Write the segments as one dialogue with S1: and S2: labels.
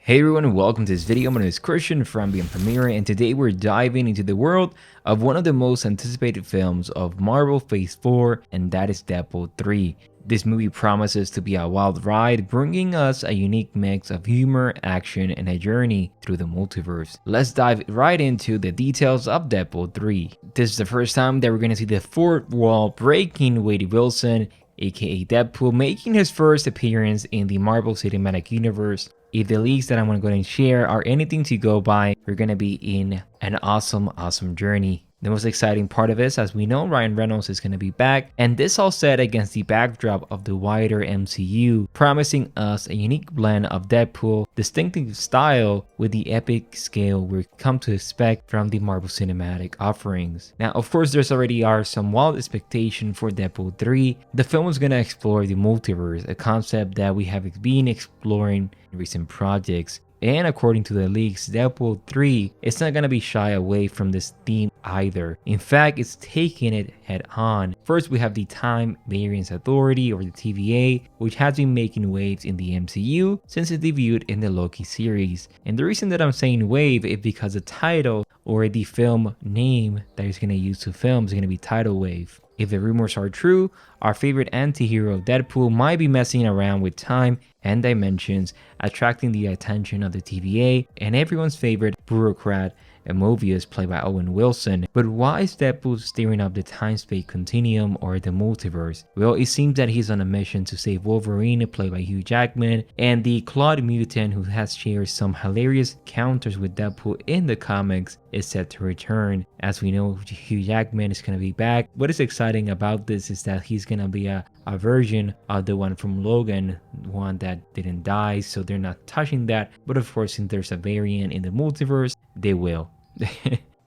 S1: Hey everyone and welcome to this video. My name is Christian from Being Premiere, and today we're diving into the world of one of the most anticipated films of Marvel Phase 4, and that is Deadpool 3. This movie promises to be a wild ride, bringing us a unique mix of humor, action, and a journey through the multiverse. Let's dive right into the details of Deadpool 3. This is the first time that we're going to see the fourth wall breaking Wade Wilson, aka Deadpool, making his first appearance in the Marvel Cinematic Universe. If the leaks that I'm going to go ahead and share are anything to go by, we're going to be in an awesome journey. The most exciting part of this, as we know, Ryan Reynolds is going to be back, and this all set against the backdrop of the wider MCU, promising us a unique blend of Deadpool, distinctive style with the epic scale we've come to expect from the Marvel Cinematic offerings. Now, of course, there's already some wild expectation for Deadpool 3. The film is going to explore the multiverse, a concept that we have been exploring in recent projects. And according to the leaks, Deadpool 3 is not going to be shy away from this theme either. In fact, it's taking it head on. First, we have the Time Variance Authority, or the TVA, which has been making waves in the MCU since it debuted in the Loki series. And the reason that I'm saying wave is because the title or the film name that he's going to use to film is going to be Tidal Wave. If the rumors are true, our favorite anti-hero Deadpool might be messing around with time and dimensions, attracting the attention of the TVA and everyone's favorite bureaucrat, Mobius, played by Owen Wilson. But why is Deadpool steering up the time-space continuum or the multiverse? Well, it seems that he's on a mission to save Wolverine, played by Hugh Jackman, and the Clawed Mutant, who has shared some hilarious counters with Deadpool in the comics, is set to return. As we know, Hugh Jackman is going to be back. What is exciting about this is that he's going to be a version of the one from Logan, one that didn't die, so they're not touching that. But of course, since there's a variant in the multiverse, they will.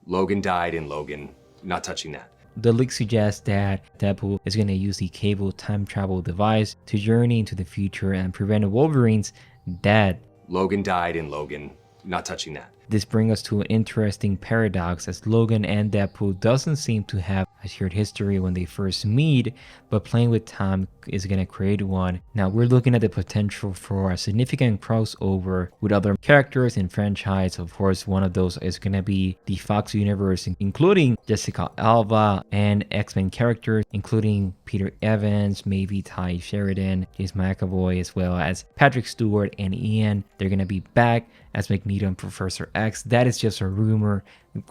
S2: Logan died in Logan. Not touching that.
S1: The leak suggests that Deadpool is going to use the cable time travel device to journey into the future and prevent Wolverine's death.
S2: Logan died in Logan. Not touching that.
S1: This brings us to an interesting paradox, as Logan and Deadpool doesn't seem to have a shared history when they first meet, but playing with time is going to create one. Now we're looking at the potential for a significant crossover with other characters in franchise. Of course, one of those is going to be the Fox universe, including Jessica Alba, and X-Men characters including Peter Evans, maybe Ty Sheridan, James McAvoy, as well as Patrick Stewart and Ian. They're going to be back as Magneto and Professor X. That is just a rumor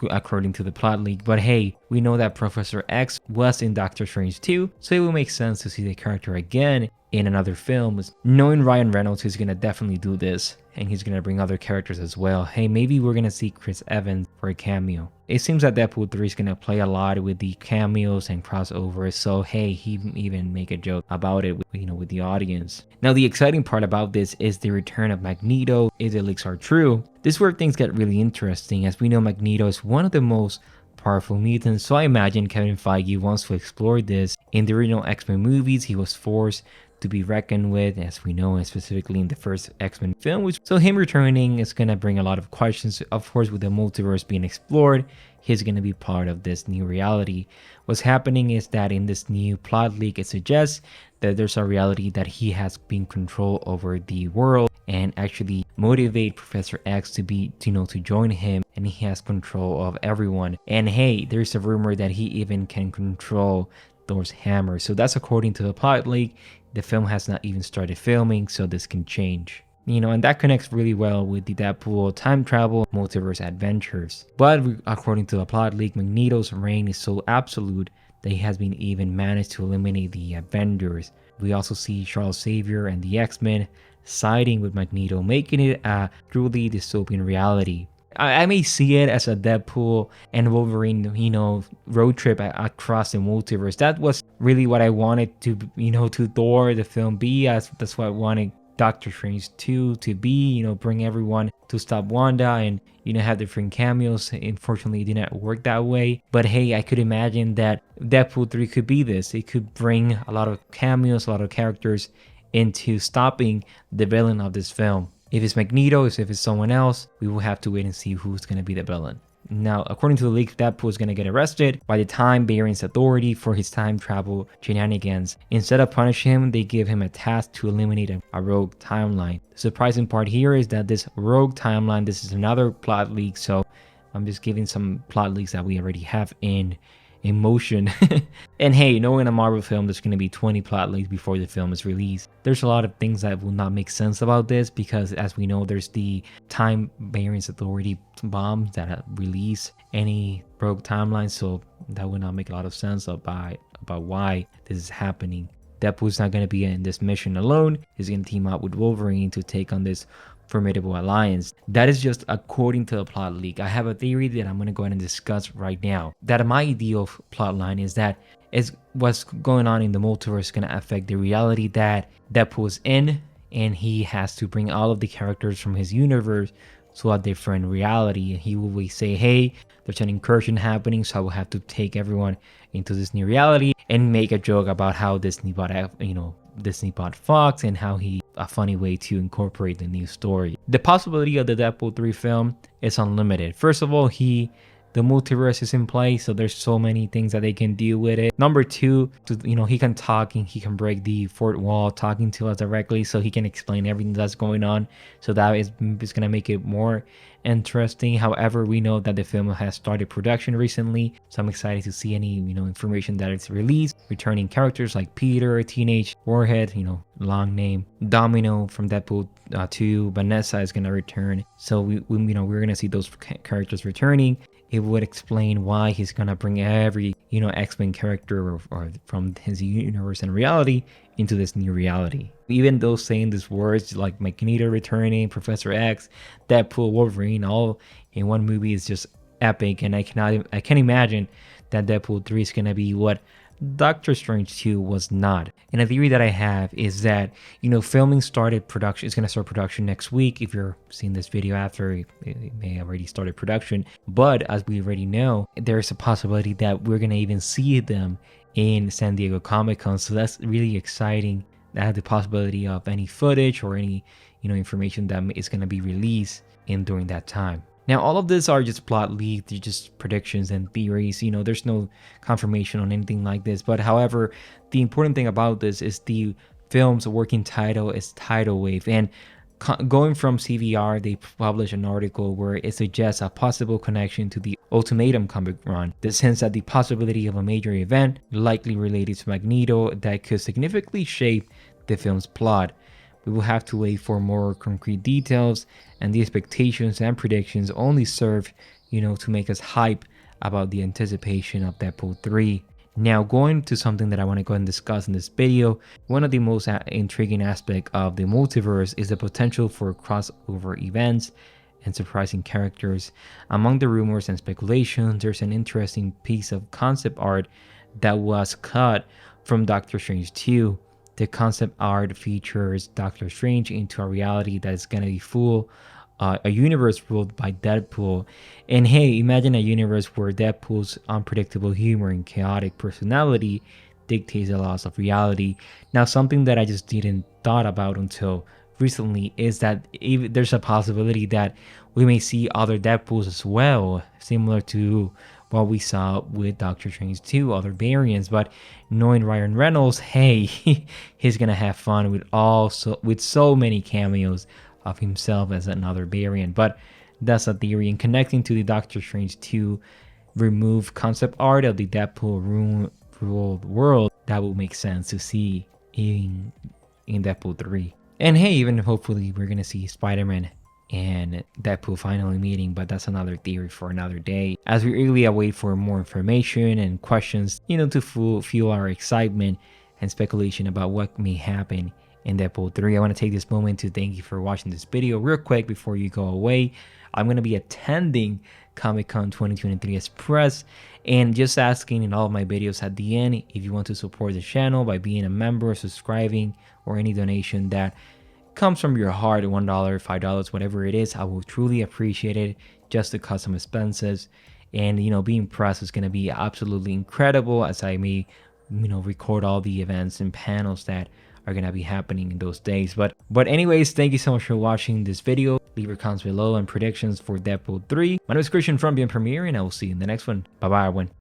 S1: according to the plot leak, but hey, we know that Professor X was in Doctor Strange 2, so it will make sense to see the character again in another film. Knowing Ryan Reynolds, he's gonna definitely do this, and he's gonna bring other characters as well. Hey, maybe we're gonna see Chris Evans for a cameo. It seems that Deadpool 3 is gonna play a lot with the cameos and crossovers, so hey, he even make a joke about it, with the audience. Now, the exciting part about this is the return of Magneto. If the leaks are true, this is where things get really interesting, as we know Magneto is one of the most powerful mutants, so I imagine Kevin Feige wants to explore this. In the original X-Men movies, he was forced to be reckoned with, as we know, and specifically in the first X-Men film. So him returning is going to bring a lot of questions. Of course, with the multiverse being explored, he's going to be part of this new reality. What's happening is that in this new plot leak, it suggests that there's a reality that he has been control over the world and actually motivate Professor X to join him, and he has control of everyone. And hey, there's a rumor that he even can control Thor's hammer. So that's according to the plot leak. The film has not even started filming, so this can change. And that connects really well with the Deadpool time travel multiverse adventures. But according to the plot leak, Magneto's reign is so absolute that he has been even managed to eliminate the Avengers. We also see Charles Xavier and the X-Men siding with Magneto, making it a truly dystopian reality. I may see it as a Deadpool and Wolverine, road trip across the multiverse. That was really what I wanted to Thor the film be. That's what I wanted Doctor Strange 2 to be, bring everyone to stop Wanda and, have different cameos. Unfortunately, it didn't work that way. But hey, I could imagine that Deadpool 3 could be this. It could bring a lot of cameos, a lot of characters into stopping the villain of this film. If it's Magneto, if it's someone else, we will have to wait and see who's going to be the villain. Now, according to the leak, Deadpool is going to get arrested by the Time Variance Authority for his time travel shenanigans. Instead of punishing him, they give him a task to eliminate a rogue timeline. The surprising part here is that this rogue timeline, this is another plot leak, so I'm just giving some plot leaks that we already have in motion. And hey, knowing a Marvel film, there's going to be 20 plot leaks before the film is released. There's a lot of things that will not make sense about this because, as we know, there's the Time Variance Authority bombs that release any rogue timeline, so that would not make a lot of sense about why this is happening. Deadpool's not going to be in this mission alone. He's going to team up with Wolverine to take on this formidable alliance. That is just according to the plot leak. I have a theory that I'm going to go ahead and discuss right now. That my ideal plot line is that what's going on in the multiverse is going to affect the reality that Deadpool is in, and he has to bring all of the characters from his universe to a different reality. He will say, hey, there's an incursion happening, so I will have to take everyone into this new reality, and make a joke about how Disney bought Fox and how a funny way to incorporate the new story. The possibility of the Deadpool 3 film is unlimited. First of all, the multiverse is in play, so there's so many things that they can do with it. Number two, he can talk and he can break the fourth wall, talking to us directly, so he can explain everything that's going on. So that is gonna make it more interesting. However, we know that the film has started production recently, so I'm excited to see any information that it's released. Returning characters like Peter, Teenage Warhead, long name, Domino from Deadpool 2, Vanessa is gonna return. So we're gonna see those characters returning. It would explain why he's gonna bring every X-Men character or from his universe and reality into this new reality. Even though saying these words like Magneto returning, Professor X, Deadpool, Wolverine, all in one movie is just epic, and I can't imagine that Deadpool 3 is gonna be what Doctor Strange 2 was not. And a theory that I have is that, filming started production. It's going to start production next week. If you're seeing this video after, it may have already started production. But as we already know, there's a possibility that we're going to even see them in San Diego Comic-Con. So that's really exciting. That has the possibility of any footage or any, information that is going to be released during that time. Now, all of this are just plot leaks, they're just predictions and theories. There's no confirmation on anything like this. But however, the important thing about this is the film's working title is Tidal Wave. And going from CVR, they published an article where it suggests a possible connection to the Ultimatum comic run. This hints at the possibility of a major event, likely related to Magneto, that could significantly shape the film's plot. We will have to wait for more concrete details, and the expectations and predictions only serve, to make us hype about the anticipation of Deadpool 3. Now, going to something that I want to go ahead and discuss in this video, one of the most intriguing aspects of the multiverse is the potential for crossover events and surprising characters. Among the rumors and speculations, there's an interesting piece of concept art that was cut from Doctor Strange 2. The concept art features Doctor Strange into a reality that is going to be a universe ruled by Deadpool. And hey, imagine a universe where Deadpool's unpredictable humor and chaotic personality dictates the laws of reality. Now, something that I just didn't thought about until recently is that there's a possibility that we may see other Deadpools as well, similar to what we saw with Doctor Strange 2, other variants. But knowing Ryan Reynolds, hey, he's gonna have fun with so many cameos of himself as another variant. But that's a theory. And connecting to the Doctor Strange 2 remove concept art of the Deadpool ruled world, that would make sense to see in Deadpool 3. And hey, even hopefully we're gonna see Spider-Man and Deadpool finally meeting, but that's another theory for another day, as we eagerly await for more information and questions, to fuel our excitement and speculation about what may happen in Deadpool 3. I want to take this moment to thank you for watching this video. Real quick before you go away, I'm going to be attending Comic-Con 2023 Express, and just asking in all of my videos at the end, if you want to support the channel by being a member, subscribing, or any donation that comes from your heart, $1, $5, whatever it is, I will truly appreciate it. Just to cut some expenses, and being press is going to be absolutely incredible, as I may record all the events and panels that are gonna be happening in those days. But anyways, thank you so much for watching this video. Leave your comments below and predictions for Deadpool 3. My name is Christian from Beyond Premiere, and I will see you in the next one. Bye bye, everyone.